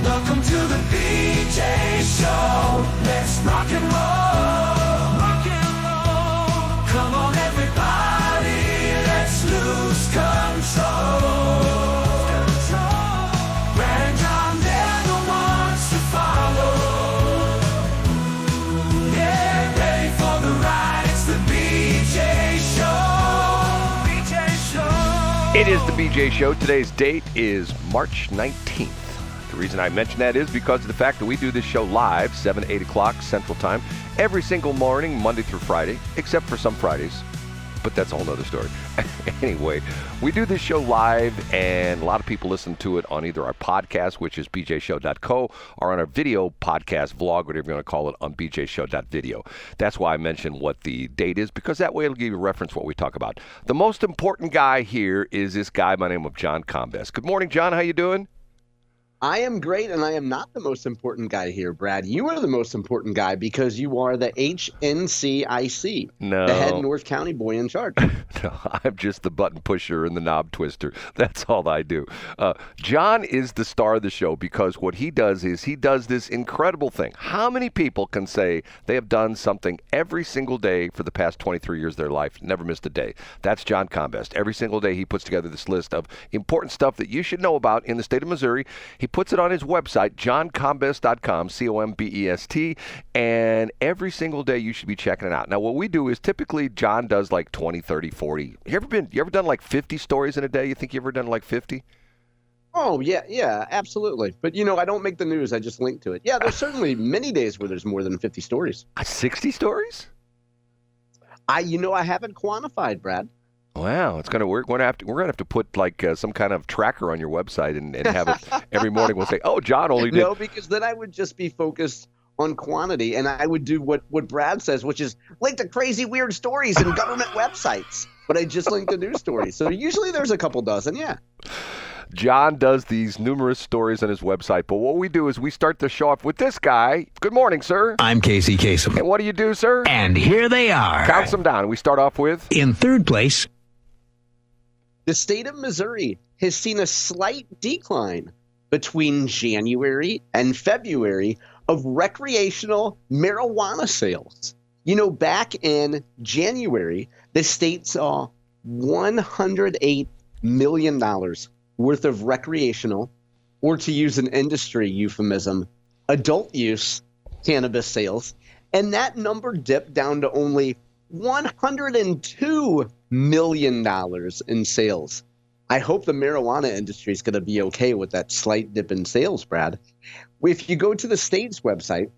Welcome to the BJ Show. Let's rock and roll. Rock and roll. Come on, everybody. Let's lose control. Brad and John, they're the ones to follow. Yeah, ready for the ride. It's the BJ Show. BJ Show. It is the BJ Show. Today's date is March 19th. The reason I mention that is because of the fact that we do this show live, 7 to 8 o'clock Central Time, every single morning, Monday through Friday, except for some Fridays. But that's a whole other story. Anyway, we do this show live, and a lot of people listen to it on either our podcast, which is bjshow.co, or on our video podcast, vlog, whatever you want to call it, on bjshow.video. That's why I mention what the date is, because that way it'll give you a reference what we talk about. The most important guy here is this guy by the name of John Cannabis. Good morning, John. How you doing? I am great, and I am not the most important guy here, Brad. You are the most important guy because you are the HNCIC, the head North County boy in charge. No, I'm just the button pusher and the knob twister. That's all I do. John is the star of the show because what he does is he does this incredible thing. How many people can say they have done something every single day for the past 23 years of their life, never missed a day? That's John Cannabis. Every single day he puts together this list of important stuff that you should know about in the state of Missouri. He puts it on his website, johncannabis.com, C-O-M-B-E-S-T, and every single day you should be checking it out. Now, what we do is typically John does like 20, 30, 40. You ever done like 50 stories in a day? You think you ever done like 50? Oh, yeah, absolutely. But, I don't make the news. I just link to it. Yeah, there's certainly many days where there's more than 50 stories. 60 stories? I haven't quantified, Brad. Wow, it's gonna work. We're gonna have to put like some kind of tracker on your website and have it every morning. We'll say, "Oh, John only did." No, because then I would just be focused on quantity, and I would do what Brad says, which is link to crazy weird stories and government websites. But I just link to news stories. So usually there's a couple dozen. Yeah. John does these numerous stories on his website, but what we do is we start the show off with this guy. Good morning, sir. I'm Casey Kasem. And what do you do, sir? And here they are. Count them down. We start off with in third place. The state of Missouri has seen a slight decline between January and February of recreational marijuana sales. Back in January, the state saw $108 million worth of recreational, or to use an industry euphemism, adult use cannabis sales. And that number dipped down to only $102 million in sales. I hope the marijuana industry is going to be okay with that slight dip in sales, Brad. If you go to the state's website,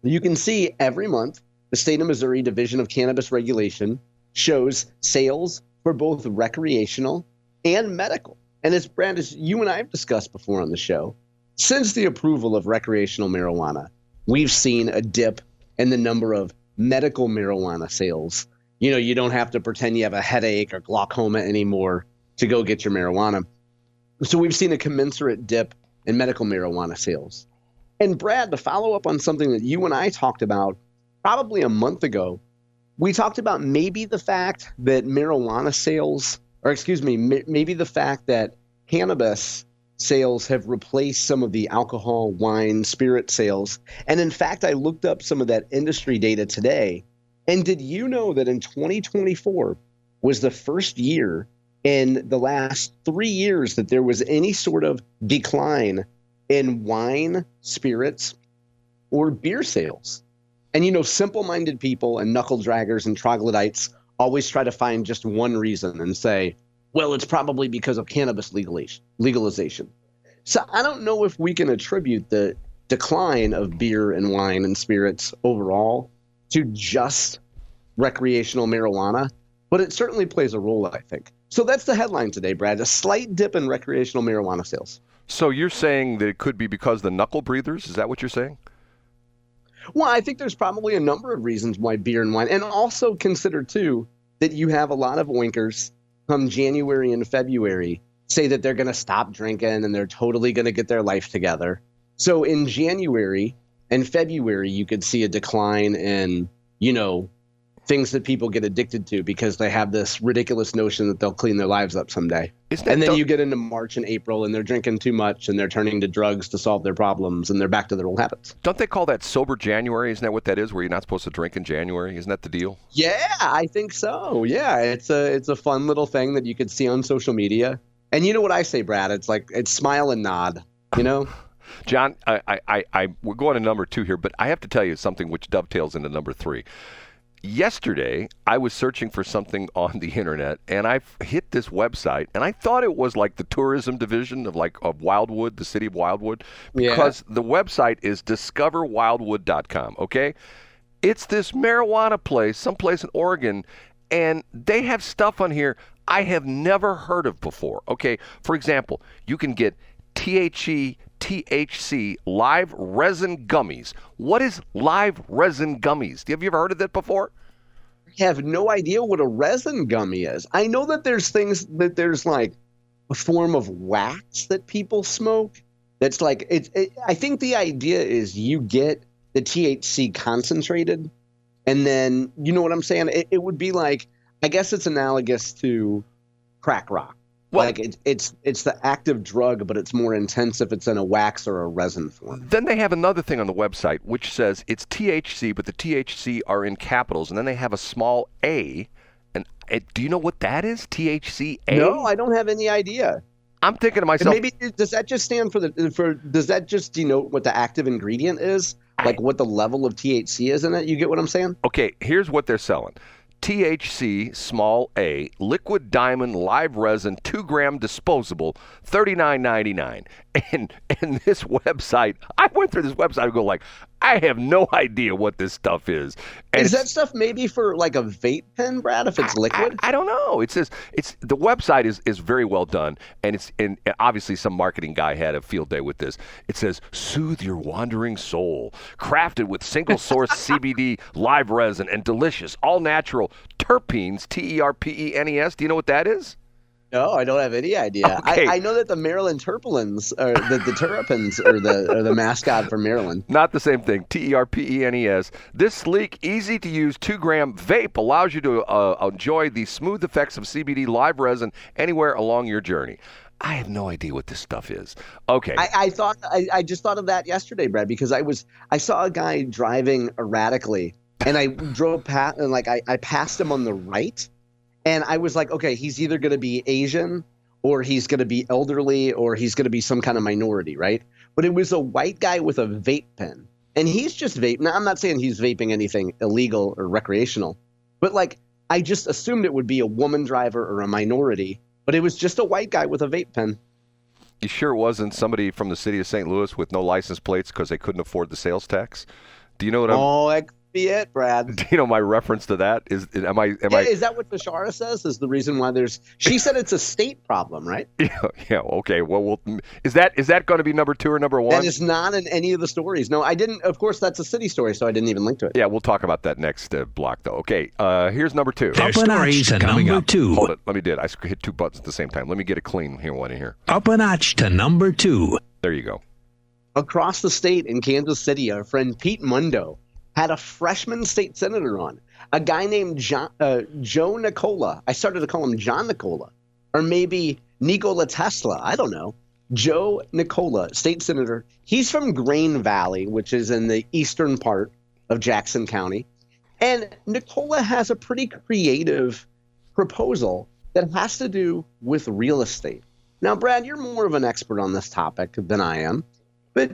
you can see every month the state of Missouri Division of Cannabis Regulation shows sales for both recreational and medical. And as Brad, as you and I have discussed before on the show, since the approval of recreational marijuana, we've seen a dip in the number of medical marijuana sales. You don't have to pretend you have a headache or glaucoma anymore to go get your marijuana. So we've seen a commensurate dip in medical marijuana sales. And Brad, to follow up on something that you and I talked about probably a month ago, we talked about maybe the fact that marijuana sales, maybe the fact that cannabis sales have replaced some of the alcohol, wine, spirit sales. And in fact, I looked up some of that industry data today. And did you know that in 2024 was the first year in the last 3 years that there was any sort of decline in wine, spirits, or beer sales? And simple-minded people and knuckle draggers and troglodytes always try to find just one reason and say, well, it's probably because of cannabis legalization. So I don't know if we can attribute the decline of beer and wine and spirits overall to just recreational marijuana, but it certainly plays a role, I think. So that's the headline today, Brad, a slight dip in recreational marijuana sales. So you're saying that it could be because of the knuckle breathers? Is that what you're saying? Well, I think there's probably a number of reasons why beer and wine, and also consider, too, that you have a lot of oinkers come January and February say that they're going to stop drinking and they're totally going to get their life together. So in January and February, you could see a decline in, things that people get addicted to because they have this ridiculous notion that they'll clean their lives up someday. And then you get into March and April and they're drinking too much and they're turning to drugs to solve their problems and they're back to their old habits. Don't they call that sober January? Isn't that what that is, where you're not supposed to drink in January? Isn't that the deal? Yeah, I think so. Yeah, it's a fun little thing that you could see on social media. And you know what I say, Brad? It's like, it's smile and nod, you know? John, we're going to number 2 here, but I have to tell you something which dovetails into number 3. Yesterday, I was searching for something on the internet, and I hit this website, and I thought it was like the tourism division of Wildwood, the city of Wildwood, because the website is discoverwildwood.com, okay? It's this marijuana place, someplace in Oregon, and they have stuff on here I have never heard of before, okay? For example, you can get THC live resin gummies. What is live resin gummies? Have you ever heard of that before? I have no idea what a resin gummy is. I know that there's like a form of wax that people smoke. That's like, I think the idea is you get the THC concentrated, and then, you know what I'm saying? It would be like, I guess it's analogous to crack rock. Well, like it's the active drug, but it's more intense if it's in a wax or a resin form. Then they have another thing on the website which says it's THC, but the THC are in capitals, and then they have a small a. And do you know what that is? THC A? No, I don't have any idea. I'm thinking to myself, and maybe does that just stand does that just denote what the active ingredient is? Like what the level of THC is in it? You get what I'm saying? Okay, here's what they're selling. THC, small a, liquid diamond, live resin, 2-gram disposable, $39.99. And this website, I went through this website and go like, I have no idea what this stuff is. And is that stuff maybe for like a vape pen, Brad, if it's liquid? I don't know. It says the website is very well done, and obviously some marketing guy had a field day with this. It says, soothe your wandering soul, crafted with single source CBD live resin and delicious all natural terpenes, TERPENES. Do you know what that is? No, I don't have any idea. Okay. I know that the Maryland terpenes, or the terpenes, are the mascot for Maryland. Not the same thing. TERPENES. This sleek, easy-to-use 2-gram vape allows you to enjoy the smooth effects of CBD live resin anywhere along your journey. I have no idea what this stuff is. Okay. I just thought of that yesterday, Brad, because I saw a guy driving erratically, and I drove past, and like I passed him on the right. And I was like, okay, he's either going to be Asian, or he's going to be elderly, or he's going to be some kind of minority, right? But it was a white guy with a vape pen. And he's just vaping. Now, I'm not saying he's vaping anything illegal or recreational, but like I just assumed it would be a woman driver or a minority, but it was just a white guy with a vape pen. You sure it wasn't somebody from the city of St. Louis with no license plates because they couldn't afford the sales tax? Do you know what I'm... Oh, that could be it, Brad. Do you know my reference to that? Is that what Bashara says is the reason why she said it's a state problem, right? Yeah, okay. Well, is that going to be number 2 or number 1? That is not in any of the stories. No, I didn't. Of course, that's a city story, so I didn't even link to it. Yeah, we'll talk about that next block, though. Okay, here's number 2. Their stories to number 2. Hold it. Let me do it. I hit 2 buttons at the same time. Let me get a clean one in here. Up a notch to number 2. There you go. Across the state in Kansas City, our friend Pete Mundo had a freshman state senator on, a guy named Joe Nicola. I started to call him John Nicola, or maybe Nikola Tesla. I don't know. Joe Nicola, state senator. He's from Grain Valley, which is in the eastern part of Jackson County. And Nicola has a pretty creative proposal that has to do with real estate. Now, Brad, you're more of an expert on this topic than I am, but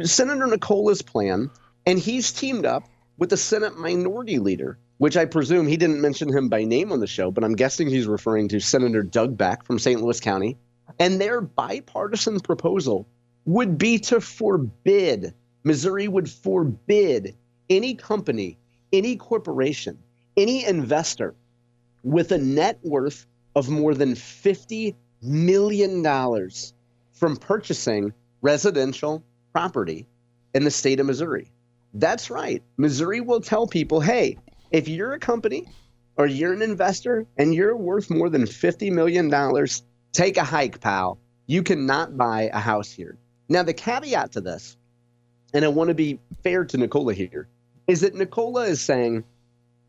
Senator Nicola's plan, and he's teamed up with the Senate Minority Leader, which I presume he didn't mention him by name on the show, but I'm guessing he's referring to Senator Doug Beck from St. Louis County. And their bipartisan proposal would be to Missouri would forbid any company, any corporation, any investor with a net worth of more than $50 million from purchasing residential property in the state of Missouri. That's right. Missouri will tell people, hey, if you're a company or you're an investor and you're worth more than $50 million, take a hike, pal. You cannot buy a house here. Now, the caveat to this, and I want to be fair to Nicola here, is that Nicola is saying,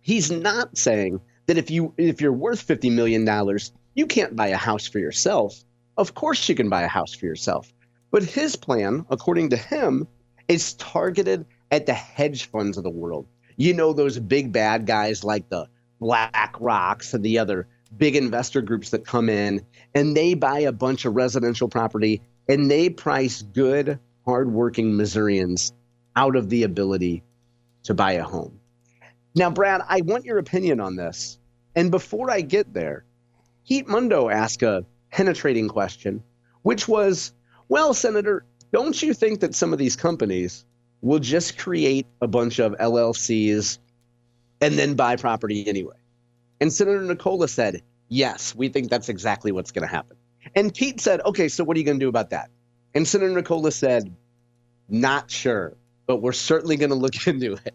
He's not saying that if you're worth $50 million, you can't buy a house for yourself. Of course you can buy a house for yourself. But his plan, according to him, is targeted at the hedge funds of the world. You know, those big bad guys like the BlackRocks and the other big investor groups that come in and they buy a bunch of residential property and they price good, hardworking Missourians out of the ability to buy a home. Now, Brad, I want your opinion on this. And before I get there, Heat Mundo asked a penetrating question, which was, well, Senator, don't you think that some of these companies will just create a bunch of LLCs and then buy property anyway? And Senator Nicola said, yes, we think that's exactly what's going to happen. And Pete said, okay, so what are you going to do about that? And Senator Nicola said, not sure, but we're certainly going to look into it.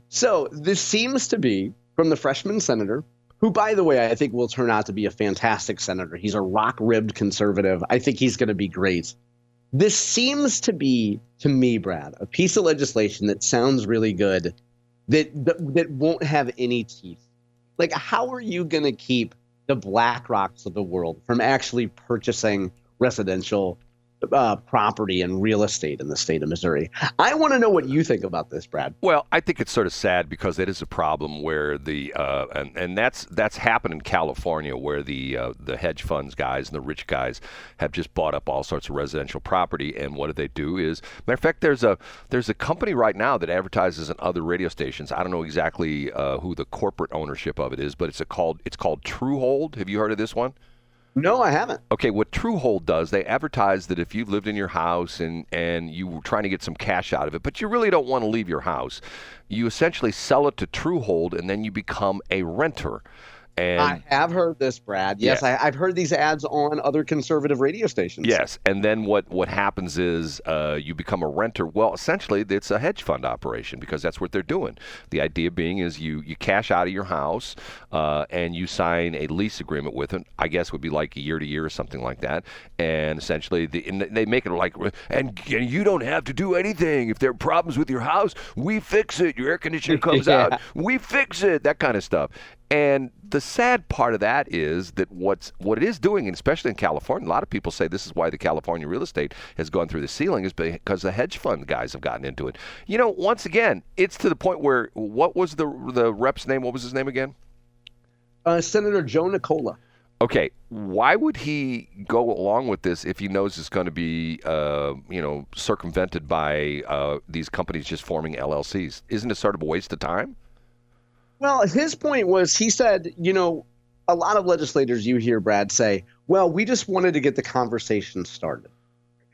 So this seems to be from the freshman senator, who, by the way, I think will turn out to be a fantastic senator. He's a rock-ribbed conservative. I think he's going to be great. This seems to be, to me, Brad, a piece of legislation that sounds really good, that won't have any teeth. Like, how are you going to keep the BlackRocks of the world from actually purchasing residential property and real estate in the state of Missouri? I want to know what you think about this, Brad. Well, I think it's sort of sad because it is a problem where and that's happened in California, where the hedge funds guys and the rich guys have just bought up all sorts of residential property. And what do is, matter of fact, there's a company right now that advertises on other radio stations. I don't know exactly who the corporate ownership of it is, but it's called Truehold. Have you heard of this one? No, I haven't. Okay, what Truehold does, they advertise that if you lived in your house and you were trying to get some cash out of it, but you really don't want to leave your house, you essentially sell it to Truehold and then you become a renter. And I have heard this, Brad. Yes, yeah. I've heard these ads on other conservative radio stations. Yes, and then what happens is you become a renter. Well, essentially, it's a hedge fund operation because that's what they're doing. The idea being is you cash out of your house and you sign a lease agreement with it. I guess would be like a year to year or something like that. And essentially, they make it like, and you don't have to do anything. If there are problems with your house, we fix it. Your air conditioner comes out, we fix it. That kind of stuff. And the sad part of that is that what it is doing, and especially in California, a lot of people say this is why the California real estate has gone through the ceiling, is because the hedge fund guys have gotten into it. You know, once again, it's to the point where, what was the rep's name? What was his name again? Senator Joe Nicola. Okay, why would he go along with this if he knows it's going to be, circumvented by these companies just forming LLCs? Isn't it sort of a waste of time? Well, his point was, he said, a lot of legislators you hear, Brad, say, well, we just wanted to get the conversation started.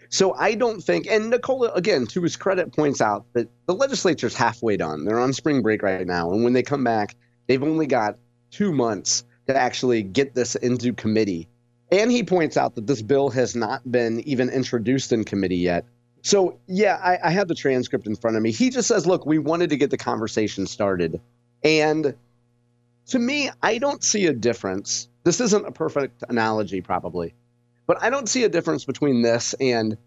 So I don't think, and Nicola, again, to his credit, points out that the legislature's halfway done. They're on spring break right now. And when they come back, they've only got 2 months to actually get this into committee. And he points out that this bill has not been even introduced in committee yet. So, yeah, I have the transcript in front of me. He just says, look, we wanted to get the conversation started. And to me, I don't see a difference. This isn't a perfect analogy, probably, but I don't see a difference between this and,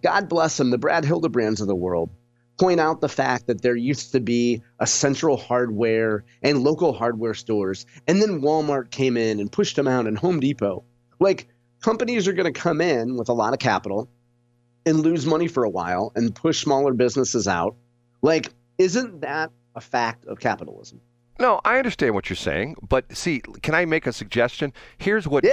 God bless them, the Brad Hildebrands of the world point out the fact that there used to be a Central Hardware and local hardware stores, and then Walmart came in and pushed them out, and Home Depot. Like, companies are going to come in with a lot of capital and lose money for a while and push smaller businesses out. Like, isn't that a fact of capitalism? No, I understand what you're saying, but see, can I make a suggestion? Here's what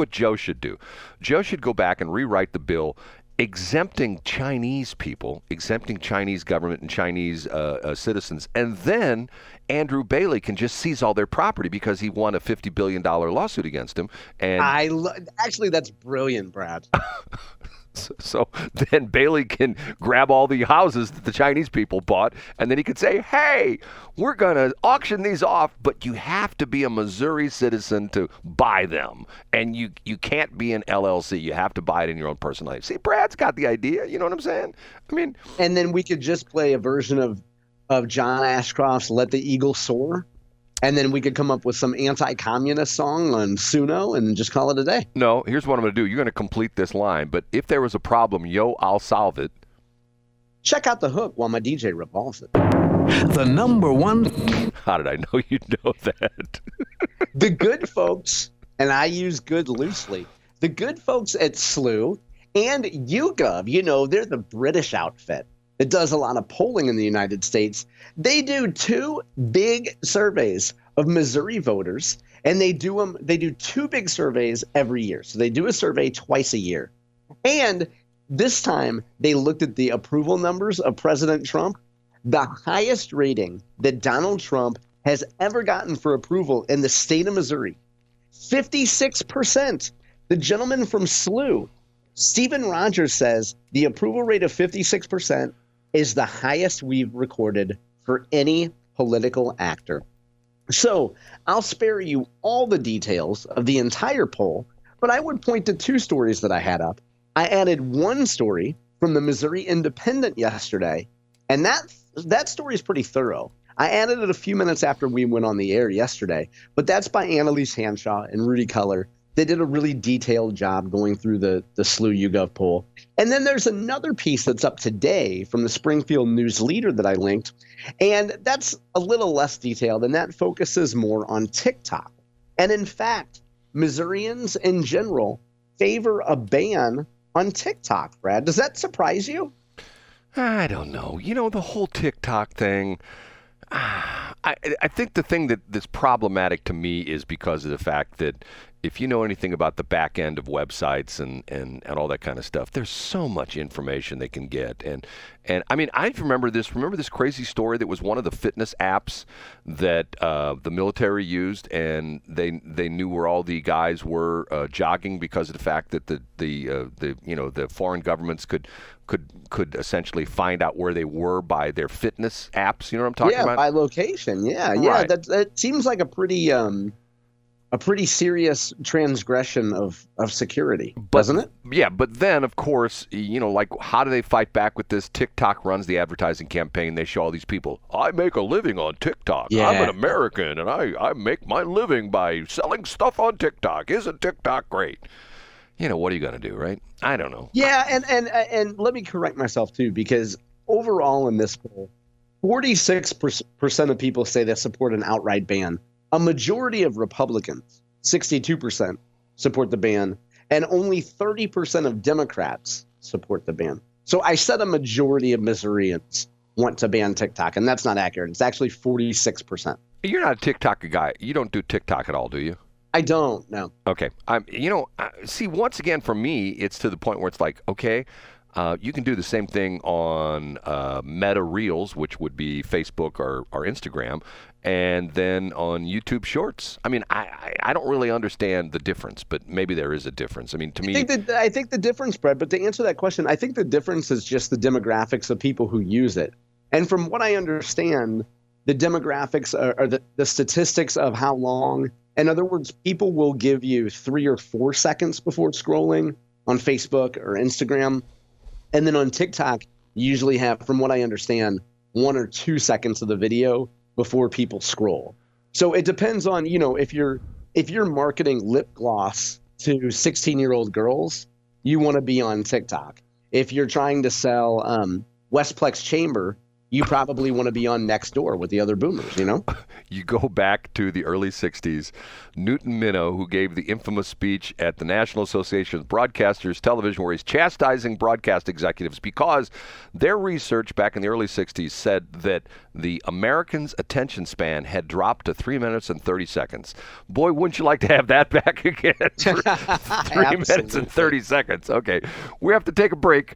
Joe should do. Joe should go back and rewrite the bill exempting Chinese people, exempting Chinese government and Chinese citizens, and then Andrew Bailey can just seize all their property because he won a $50 billion lawsuit against him. And actually, that's brilliant, Brad. So then Bailey can grab all the houses that the Chinese people bought, and then he could say, hey, we're going to auction these off, but you have to be a Missouri citizen to buy them. And you can't be an LLC. You have to buy it in your own personal name. See, Brad's got the idea. You know what I'm saying? I mean, and then we could just play a version of John Ashcroft's Let the Eagle Soar. And then we could come up with some anti-communist song on Suno and just call it a day. No, here's what I'm going to do. You're going to complete this line. But if there was a problem, I'll solve it. Check out the hook while my DJ revolves it. The number one. How did I know you'd know that? The good folks, and I use good loosely, the good folks at SLU and YouGov, they're the British outfit that does a lot of polling in the United States. They do two big surveys of Missouri voters, and they do two big surveys every year. So they do a survey twice a year. And this time they looked at the approval numbers of President Trump. The highest rating that Donald Trump has ever gotten for approval in the state of Missouri, 56%. The gentleman from SLU, Stephen Rogers, says the approval rate of 56% is the highest we've recorded for any political actor. So I'll spare you all the details of the entire poll, but I would point to two stories that I had up. I added one story from the Missouri Independent yesterday, and that story is pretty thorough. I added it a few minutes after we went on the air yesterday, but that's by Annalise Hanshaw and Rudy Culler. They did a really detailed job going through the SLU YouGov poll. And then there's another piece that's up today from the Springfield News Leader that I linked, and that's a little less detailed, and that focuses more on TikTok. And in fact, Missourians in general favor a ban on TikTok, Brad. Does that surprise you? I don't know. The whole TikTok thing, I think the thing that's problematic to me is because of the fact that if you know anything about the back end of websites and all that kind of stuff, there's so much information they can get. And I mean, I remember this crazy story that was one of the fitness apps that the military used, and they knew where all the guys were jogging because of the fact that the foreign governments could essentially find out where they were by their fitness apps. You know what I'm talking about? Yeah, by location. Yeah, Right. yeah. That seems like a pretty serious transgression of security, doesn't it? Yeah, but then, of course, like, how do they fight back with this? TikTok runs the advertising campaign. They show all these people, I make a living on TikTok. Yeah. I'm an American, and I make my living by selling stuff on TikTok. Isn't TikTok great? What are you going to do, right? I don't know. Yeah, and let me correct myself, too, because overall in this poll, 46% of people say they support an outright ban. A majority of Republicans, 62%, support the ban, and only 30% of Democrats support the ban. So I said a majority of Missourians want to ban TikTok, and that's not accurate. It's actually 46%. You're not a TikTok guy. You don't do TikTok at all, do you? I don't, no. Okay. See, once again, for me, it's to the point where it's like, okay, you can do the same thing on Meta Reels, which would be Facebook or Instagram, and then on YouTube Shorts. I mean, I don't really understand the difference, but maybe there is a difference. I mean, to me, I think the difference, Brett, but to answer that question, I think the difference is just the demographics of people who use it. And from what I understand, the demographics are the statistics of how long. In other words, people will give you 3 or 4 seconds before scrolling on Facebook or Instagram. And then on TikTok, you usually have, from what I understand, 1 or 2 seconds of the video before people scroll. So it depends on, if you're marketing lip gloss to 16-year-old girls, you want to be on TikTok. If you're trying to sell Westplex Chamber, you probably want to be on Nextdoor with the other boomers, You go back to the early 60s. Newton Minow, who gave the infamous speech at the National Association of Broadcasters Television, where he's chastising broadcast executives because their research back in the early 60s said that the Americans' attention span had dropped to 3 minutes and 30 seconds. Boy, wouldn't you like to have that back again? 3 minutes and 30 seconds. Okay, we have to take a break.